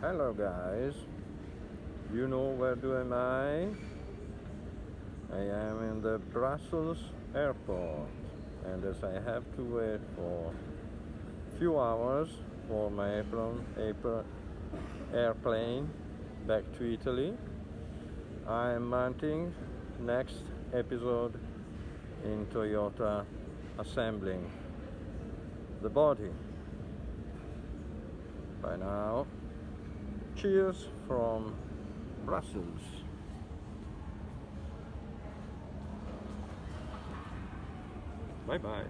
Hello guys, you know where am I? I am in the Brussels airport, and as I have to wait for few hours for my airplane back to Italy, I am mounting next episode in Toyota assembling the body. By now, cheers from Brussels. Bye bye.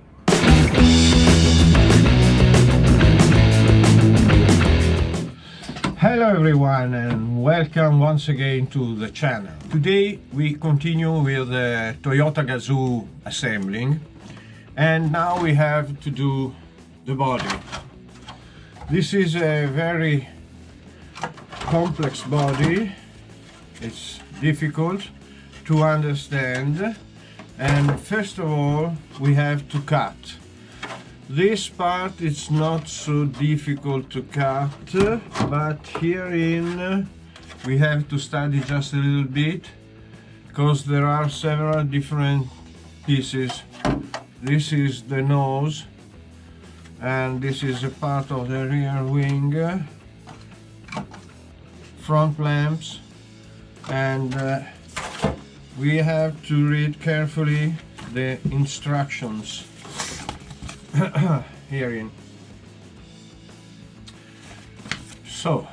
Hello everyone and welcome once again to the channel. Today we continue with the Toyota Gazoo assembling, and now we have to do the body. This is a very complex body. It's difficult to understand, and first of all we have to cut. This part is not so difficult to cut, but herein we have to study just a little bit because there are several different pieces. This is the nose, and this is a part of the rear wing, front lamps, and we have to read carefully the instructions herein. So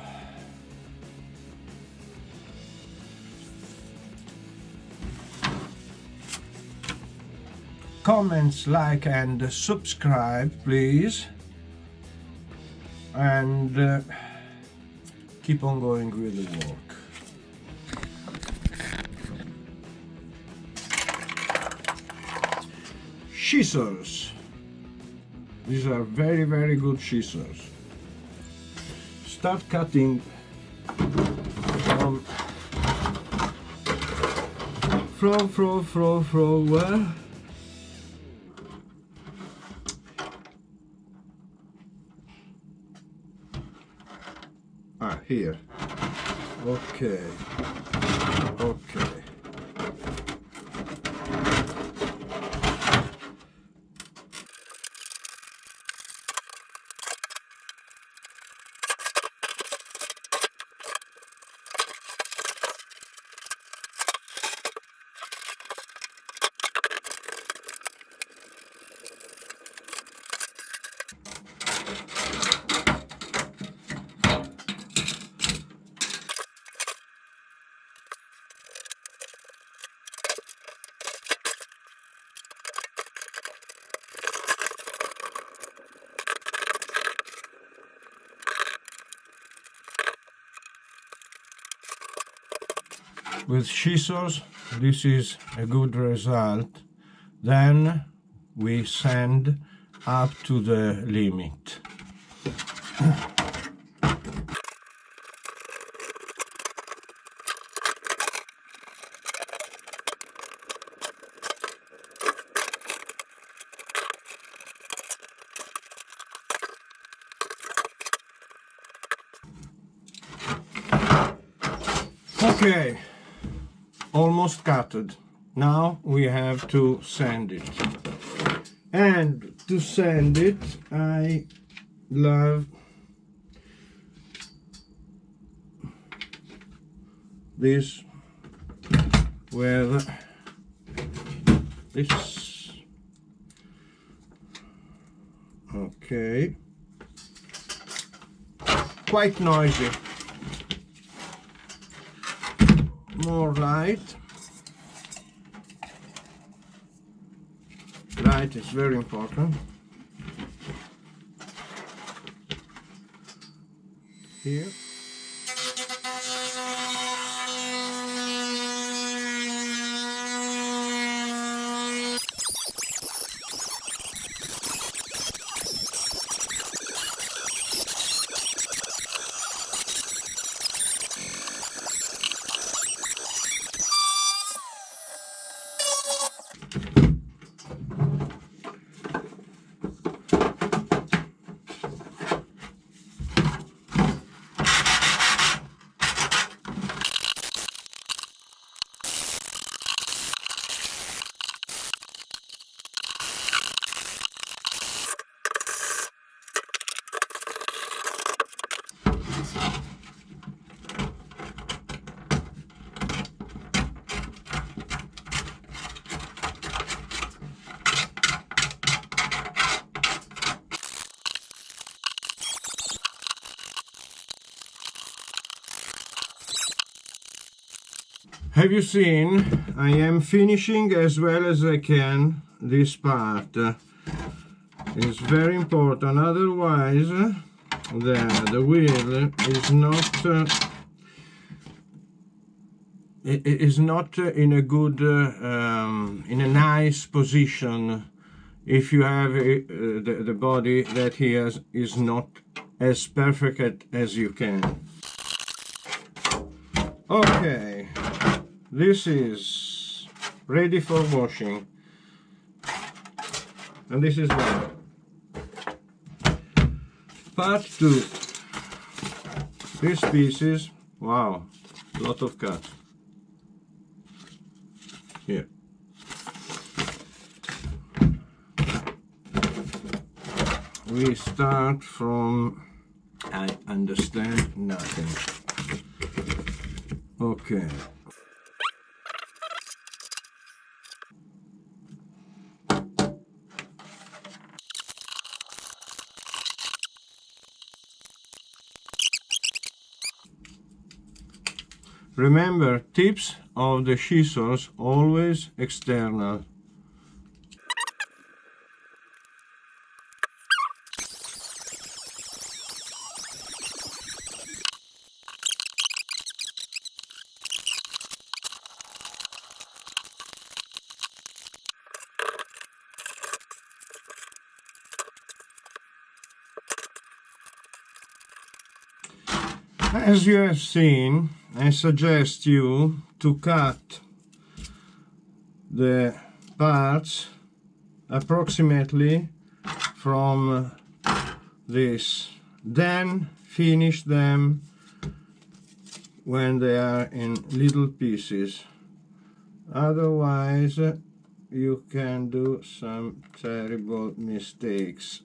comments, like and subscribe please, and keep on going with the work. Scissors. These are very good scissors. Start cutting from where? Here. Okay. With scissors, this is a good result. Then we sand up to the limit. Okay. Almost cutted. Now we have to sand it, and to sand it I love this with this. Okay, quite noisy. More light. Light is very important. Here. Have you seen? I am finishing as well as I can this part. It's very important, otherwise the wheel is not in a good in a nice position if you have the body that he has is not as perfect as you can. Okay, this is ready for washing, and this is one. Part 2. These pieces, wow, a lot of cuts. Here. We start from, I understand nothing. Okay. Remember, tips of the scissors always external. As you have seen, I suggest you to cut the parts approximately from this, then finish them when they are in little pieces. Otherwise you can do some terrible mistakes.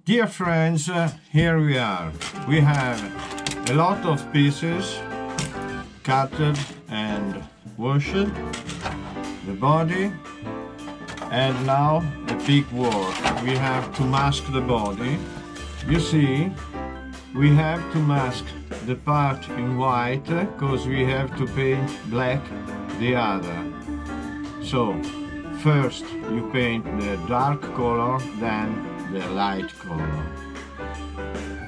Dear friends, here we are. We have a lot of pieces cutted and washed, the body, and now the big work. We have to mask the body. You see, we have to mask the part in white because we have to paint black the other. So first you paint the dark color, then the light color,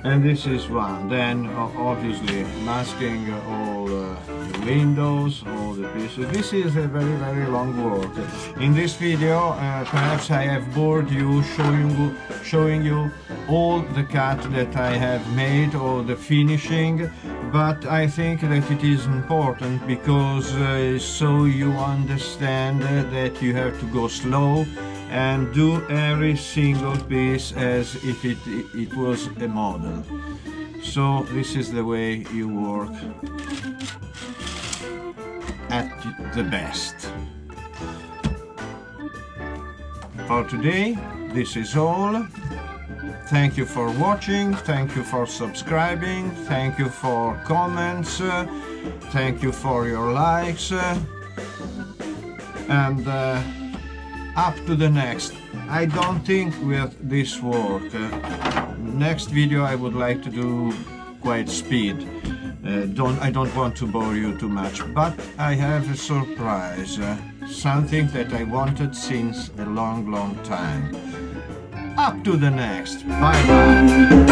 and this is one. Then obviously masking all the windows, all the pieces. This is a very long work. In this video perhaps I have bored you showing you all the cut that I have made or the finishing, but I think that it is important because so you understand that you have to go slow and do every single piece as if it was a model. So this is the way you work at the best. For today, this is all. Thank you for watching, thank you for subscribing, thank you for comments, thank you for your likes, and up to the next. I don't think with this work. Next video I would like to do quite speed. I don't want to bore you too much, but I have a surprise, something that I wanted since a long time. Up to the next. Bye bye.